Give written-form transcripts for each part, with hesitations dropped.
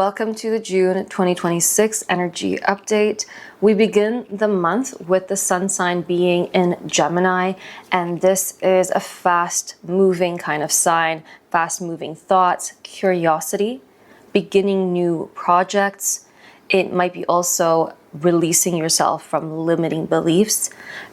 Welcome to the June 2026 energy update. We begin the month with the sun sign being in Gemini, and this is a fast-moving kind of sign, fast-moving thoughts, curiosity, beginning new projects. It might be also releasing yourself from limiting beliefs,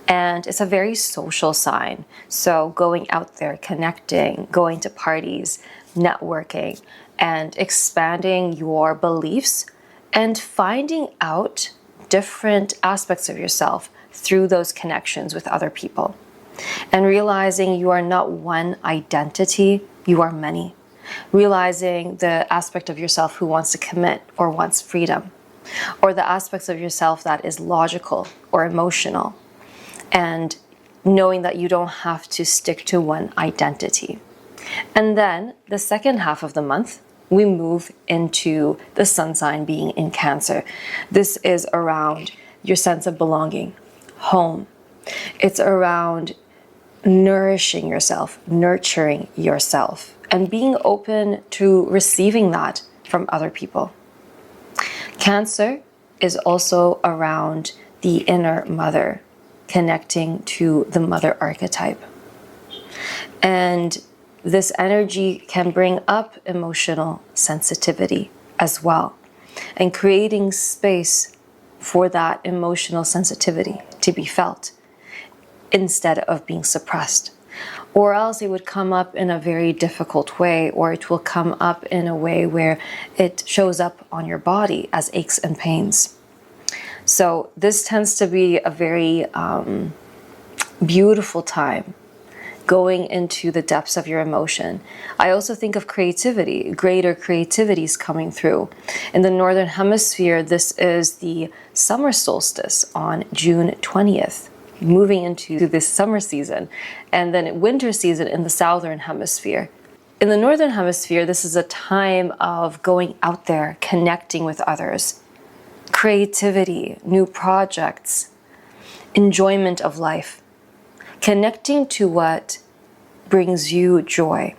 and it's a very social sign. So going out there, connecting, going to parties, networking, and expanding your beliefs and finding out different aspects of yourself through those connections with other people. And realizing you are not one identity, you are many. Realizing the aspect of yourself who wants to commit or wants freedom, or the aspects of yourself that is logical or emotional, and knowing that you don't have to stick to one identity. And then the second half of the month, we move into the sun sign being in Cancer. This is around your sense of belonging, home. It's around nourishing yourself, nurturing yourself, and being open to receiving that from other people. Cancer is also around the inner mother, connecting to the mother archetype. And this energy can bring up emotional sensitivity as well, and creating space for that emotional sensitivity to be felt instead of being suppressed. Or else it would come up in a very difficult way, or it will come up in a way where it shows up on your body as aches and pains. So this tends to be a very beautiful time, going into the depths of your emotion. I also think of creativity, greater creativities coming through. In the Northern Hemisphere, this is the summer solstice on June 20th, moving into this summer season, and then winter season in the Southern Hemisphere. In the Northern Hemisphere, this is a time of going out there, connecting with others, creativity, new projects, enjoyment of life, connecting to what brings you joy,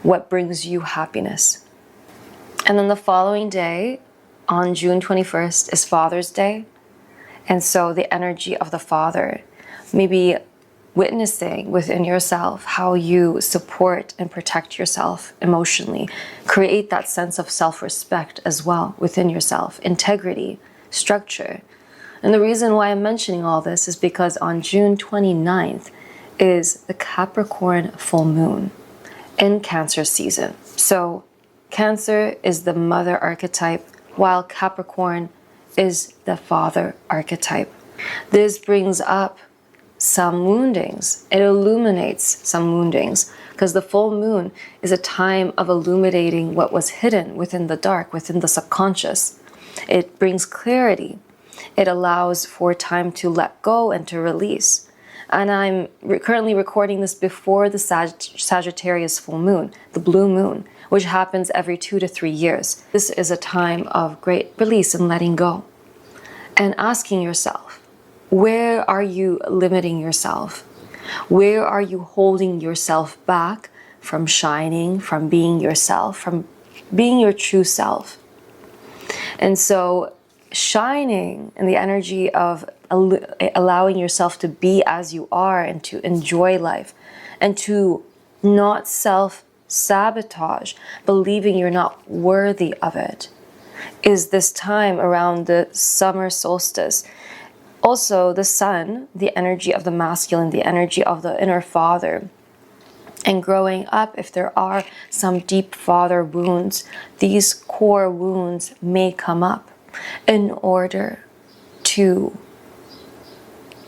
what brings you happiness. And then the following day, on June 21st, is Father's Day. And so the energy of the father, maybe witnessing within yourself how you support and protect yourself emotionally, create that sense of self-respect as well within yourself, integrity, structure. And the reason why I'm mentioning all this is because on June 29th is the Capricorn full moon in Cancer season. So Cancer is the mother archetype, while Capricorn is the father archetype. This brings up some woundings. It illuminates some woundings, because the full moon is a time of illuminating what was hidden within the dark, within the subconscious. It brings clarity. It allows for time to let go and to release. And I'm currently recording this before the Sagittarius full moon, the blue moon, which happens every 2 to 3 years. This is a time of great release and letting go. And asking yourself, where are you limiting yourself? Where are you holding yourself back from shining, from being yourself, from being your true self? And so shining in the energy of allowing yourself to be as you are and to enjoy life and to not self-sabotage, believing you're not worthy of it, is this time around the summer solstice. Also, the sun, the energy of the masculine, the energy of the inner father. And growing up, if there are some deep father wounds, these core wounds may come up in order to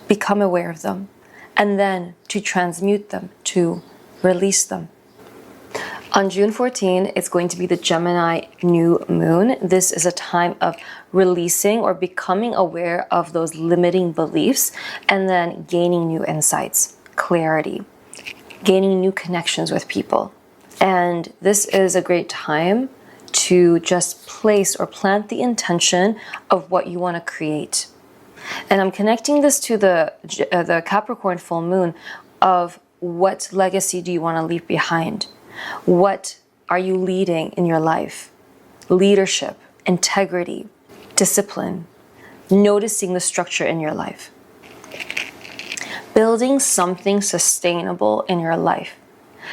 become aware of them and then to transmute them, to release them. On June 14, it's going to be the Gemini new moon. This is a time of releasing or becoming aware of those limiting beliefs and then gaining new insights, clarity, gaining new connections with people. And this is a great time to just place or plant the intention of what you want to create. And I'm connecting this to the Capricorn full moon of what legacy do you want to leave behind? What are you leading in your life? leadership, integrity, discipline, noticing the structure in your life, building something sustainable in your life,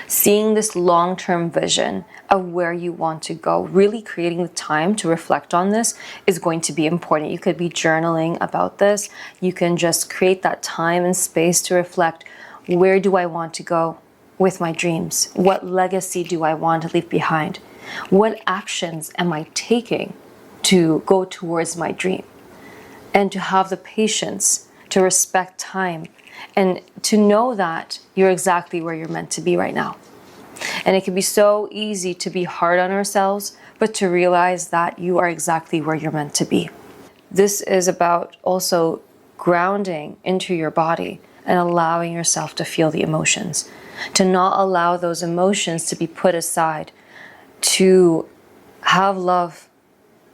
seeing this long-term vision of where you want to go, really creating the time to reflect on this is going to be important. You could be journaling about this. You can just create that time and space to reflect, where do I want to go with my dreams? What legacy do I want to leave behind? What actions am I taking to go towards my dream? And to have the patience to respect time and to know that you're exactly where you're meant to be right now. And it can be so easy to be hard on ourselves, but to realize that you are exactly where you're meant to be. This is about also grounding into your body and allowing yourself to feel the emotions, to not allow those emotions to be put aside, to have love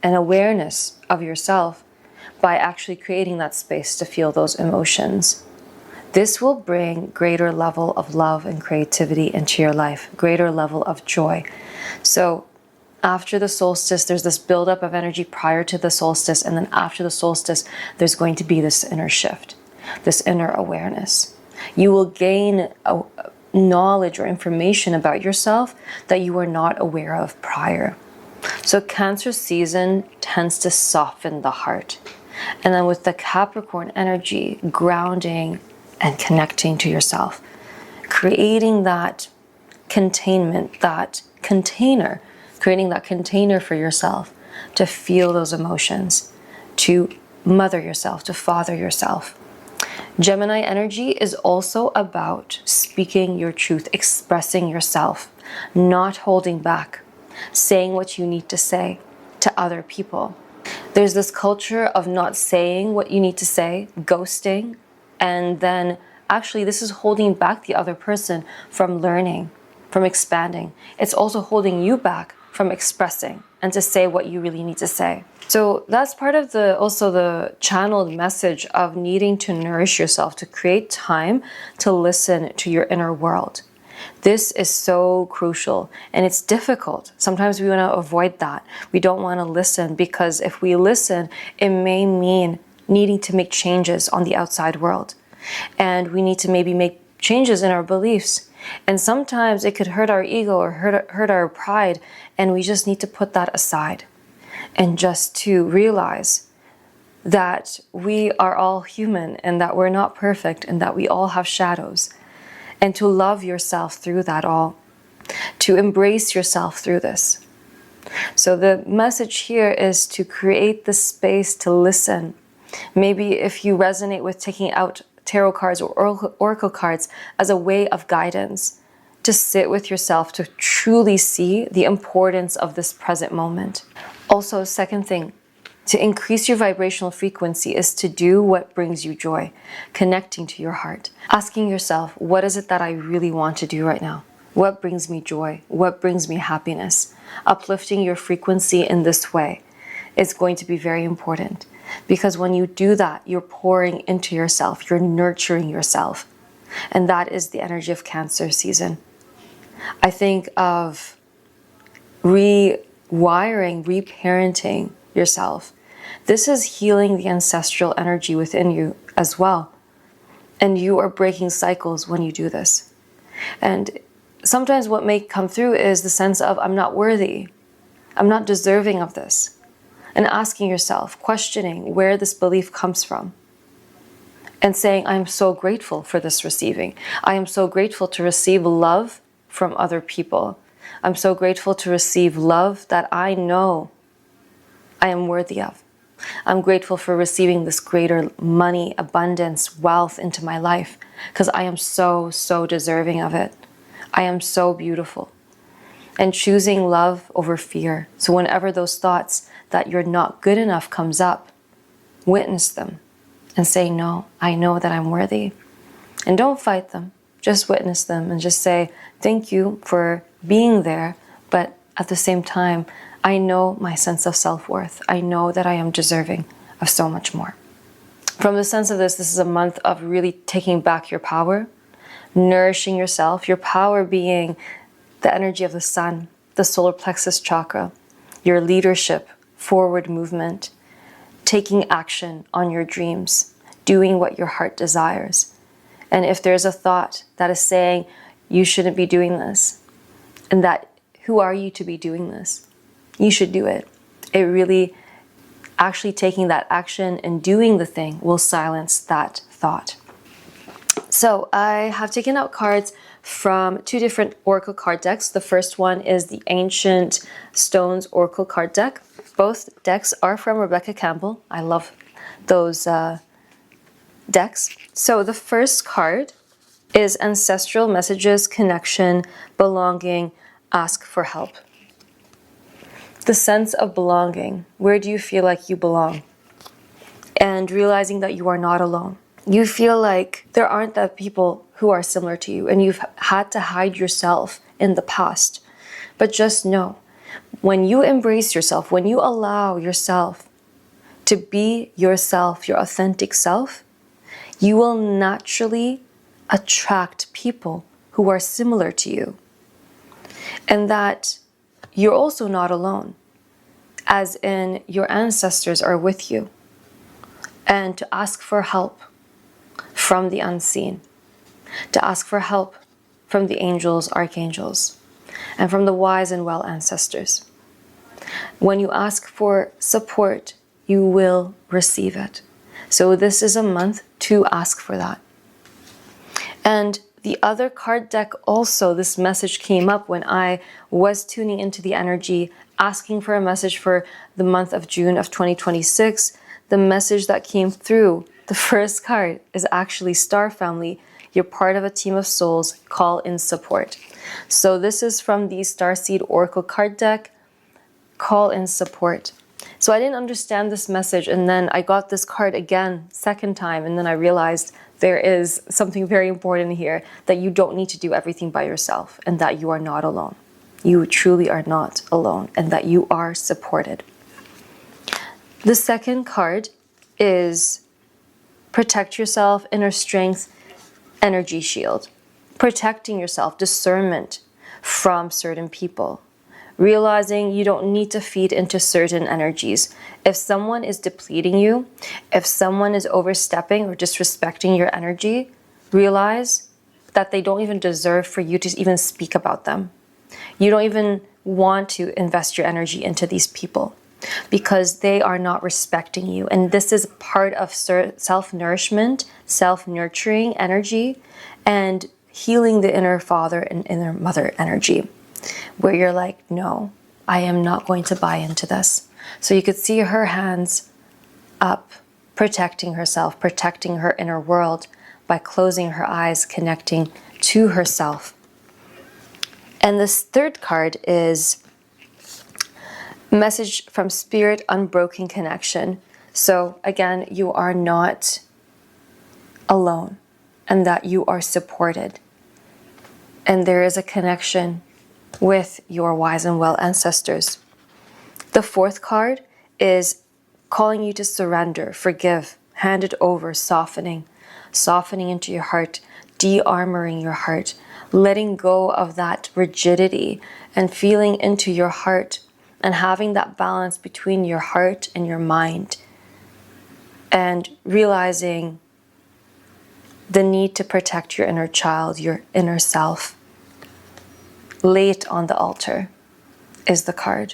and awareness of yourself by actually creating that space to feel those emotions. This will bring greater level of love and creativity into your life, greater level of joy. So after the solstice, there's this buildup of energy prior to the solstice, and then after the solstice, there's going to be this inner shift, this inner awareness. You will gain knowledge or information about yourself that you were not aware of prior. So Cancer season tends to soften the heart. And then with the Capricorn energy, grounding and connecting to yourself, creating that containment, that container, creating that container for yourself to feel those emotions, to mother yourself, to father yourself. Gemini energy is also about speaking your truth, expressing yourself, not holding back, saying what you need to say to other people. There's this culture of not saying what you need to say, ghosting, and then actually this is holding back the other person from learning, from expanding. It's also holding you back from expressing and to say what you really need to say. So that's part of the channeled message of needing to nourish yourself, to create time to listen to your inner world. This is so crucial, and it's difficult. Sometimes we want to avoid that. We don't want to listen, because if we listen, it may mean needing to make changes on the outside world. And we need to maybe make changes in our beliefs. And sometimes it could hurt our ego or hurt our pride, and we just need to put that aside and just to realize that we are all human and that we're not perfect and that we all have shadows. And to love yourself through that all, to embrace yourself through this. So the message here is to create the space to listen. Maybe if you resonate with taking out tarot cards or oracle cards as a way of guidance, to sit with yourself, to truly see the importance of this present moment. Also, second thing, to increase your vibrational frequency is to do what brings you joy, connecting to your heart, asking yourself, what is it that I really want to do right now? What brings me joy? What brings me happiness? Uplifting your frequency in this way is going to be very important, because when you do that, you're pouring into yourself, you're nurturing yourself. And that is the energy of Cancer season. I think of rewiring, reparenting yourself. This is healing the ancestral energy within you as well. And you are breaking cycles when you do this. And sometimes what may come through is the sense of, I'm not worthy. I'm not deserving of this. And asking yourself, questioning where this belief comes from. And saying, I am so grateful for this receiving. I am so grateful to receive love from other people. I'm so grateful to receive love that I know I am worthy of. I'm grateful for receiving this greater money, abundance, wealth into my life, because I am so, so deserving of it. I am so beautiful. And choosing love over fear. So whenever those thoughts that you're not good enough comes up, witness them and say, no, I know that I'm worthy. And don't fight them. Just witness them and just say, thank you for being there. But at the same time, I know my sense of self-worth. I know that I am deserving of so much more. From the sense of this is a month of really taking back your power, nourishing yourself, your power being the energy of the sun, the solar plexus chakra, your leadership, forward movement, taking action on your dreams, doing what your heart desires. And if there's a thought that is saying, you shouldn't be doing this, and that, who are you to be doing this? You should do it. It really, actually taking that action and doing the thing will silence that thought. So I have taken out cards from 2 different oracle card decks. The first one is the Ancient Stones Oracle card deck. Both decks are from Rebecca Campbell. I love those decks. So the first card is Ancestral Messages, Connection, Belonging, Ask for Help. The sense of belonging. Where do you feel like you belong? And realizing that you are not alone. You feel like there aren't that people who are similar to you, and you've had to hide yourself in the past. But just know, when you embrace yourself, when you allow yourself to be yourself, your authentic self, you will naturally attract people who are similar to you. And that you're also not alone, as in your ancestors are with you. And to ask for help from the unseen, to ask for help from the angels, archangels, and from the wise and well ancestors. When you ask for support, you will receive it. So this is a month to ask for that. And the other card deck also, this message came up when I was tuning into the energy, asking for a message for the month of June of 2026. The message that came through, the first card, is actually Star Family. You're part of a team of souls. Call in support. So this is from the Starseed Oracle card deck. Call in support. So I didn't understand this message, and then I got this card again, second time, and then I realized there is something very important here, that you don't need to do everything by yourself, and that you are not alone. You truly are not alone, and that you are supported. The second card is Protect Yourself, Inner Strength, Energy Shield. Protecting yourself, discernment from certain people. Realizing you don't need to feed into certain energies. If someone is depleting you, if someone is overstepping or disrespecting your energy, realize that they don't even deserve for you to even speak about them. You don't even want to invest your energy into these people because they are not respecting you. And this is part of self-nourishment, self-nurturing energy, and healing the inner father and inner mother energy, where you're like, no, I am not going to buy into this. So you could see her hands up, protecting herself, protecting her inner world by closing her eyes, connecting to herself. And this third card is Message from Spirit, Unbroken Connection. So again, you are not alone, and that you are supported. And there is a connection with your wise and well ancestors. The fourth card is calling you to surrender, forgive, hand it over, softening into your heart, de-armoring your heart, letting go of that rigidity and feeling into your heart and having that balance between your heart and your mind, and realizing the need to protect your inner child, your inner self. Lay it on the altar is the card.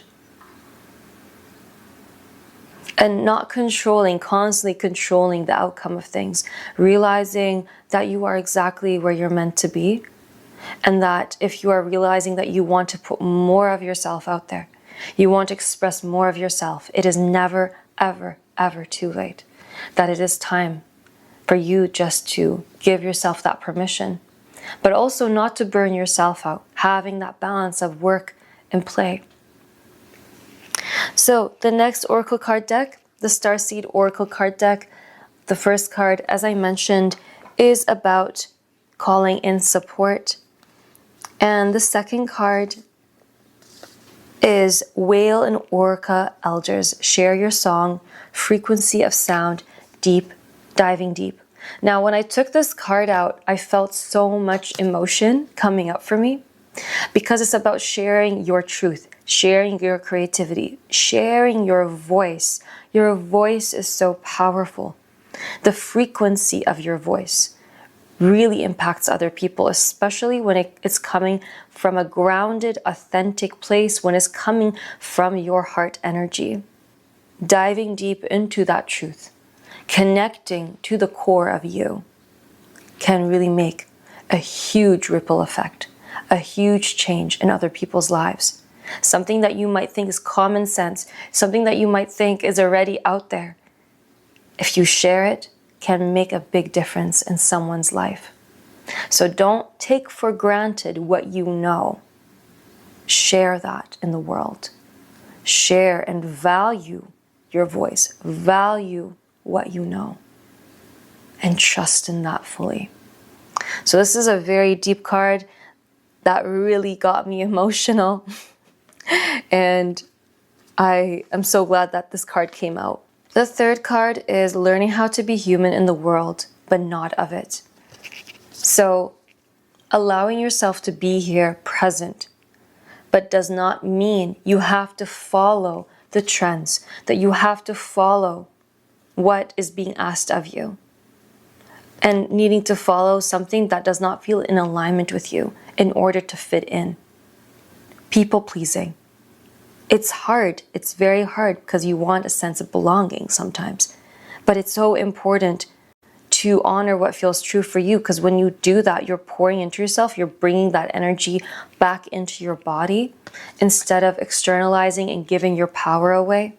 And not controlling, constantly controlling the outcome of things. Realizing that you are exactly where you're meant to be. And that if you are realizing that you want to put more of yourself out there, you want to express more of yourself, it is never, ever, ever too late. That it is time for you just to give yourself that permission. But also not to burn yourself out, having that balance of work and play. So the next Oracle card deck, the Starseed Oracle card deck, the first card, as I mentioned, is about calling in support. And the second card is Whale and Orca Elders. Share your song, frequency of sound, deep, diving deep. Now, when I took this card out, I felt so much emotion coming up for me because it's about sharing your truth, sharing your creativity, sharing your voice. Your voice is so powerful. The frequency of your voice really impacts other people, especially when it's coming from a grounded, authentic place, when it's coming from your heart energy. Diving deep into that truth, connecting to the core of you, can really make a huge ripple effect, a huge change in other people's lives. Something that you might think is common sense, something that you might think is already out there, if you share it, can make a big difference in someone's life. So don't take for granted what you know. Share that in the world. Share and value your voice. Value what you know. And trust in that fully. So this is a very deep card that really got me emotional. And I am so glad that this card came out. The third card is learning how to be human in the world, but not of it. So allowing yourself to be here present, but does not mean you have to follow the trends, that you have to follow what is being asked of you, and needing to follow something that does not feel in alignment with you in order to fit in. People pleasing. It's hard. It's very hard because you want a sense of belonging sometimes. But it's so important to honor what feels true for you, because when you do that, you're pouring into yourself, you're bringing that energy back into your body instead of externalizing and giving your power away.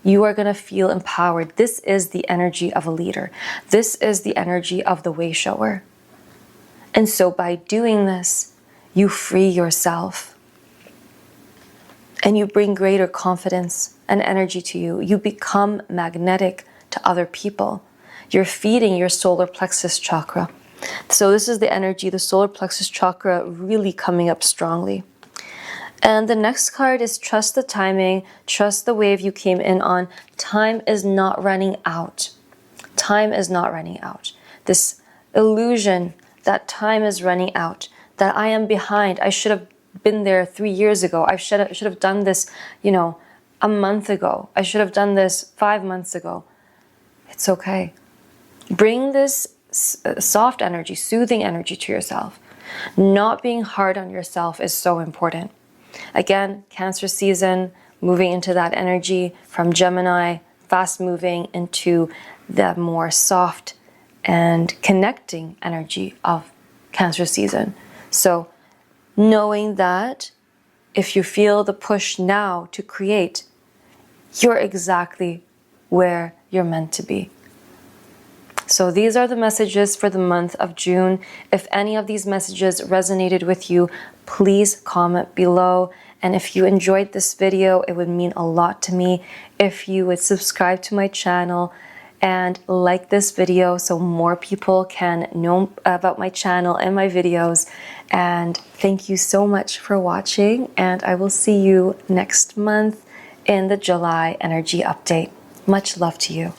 You are going to feel empowered. This is the energy of a leader. This is the energy of the way shower. And so by doing this, you free yourself. And you bring greater confidence and energy to you. You become magnetic to other people. You're feeding your solar plexus chakra. So this is the energy, the solar plexus chakra really coming up strongly. And the next card is trust the timing, trust the wave you came in on. Time is not running out. Time is not running out. This illusion that time is running out, that I am behind, I should have been there 3 years ago. I should have done this, a month ago. I should have done this 5 months ago. It's okay. Bring this soft energy, soothing energy to yourself. Not being hard on yourself is so important. Again, Cancer season, moving into that energy from Gemini, fast moving into the more soft and connecting energy of Cancer season. So knowing that if you feel the push now to create, you're exactly where you're meant to be. So these are the messages for the month of June. If any of these messages resonated with you, please comment below. And if you enjoyed this video, it would mean a lot to me if you would subscribe to my channel and like this video so more people can know about my channel and my videos. And thank you so much for watching, and I will see you next month in the July energy update. Much love to you.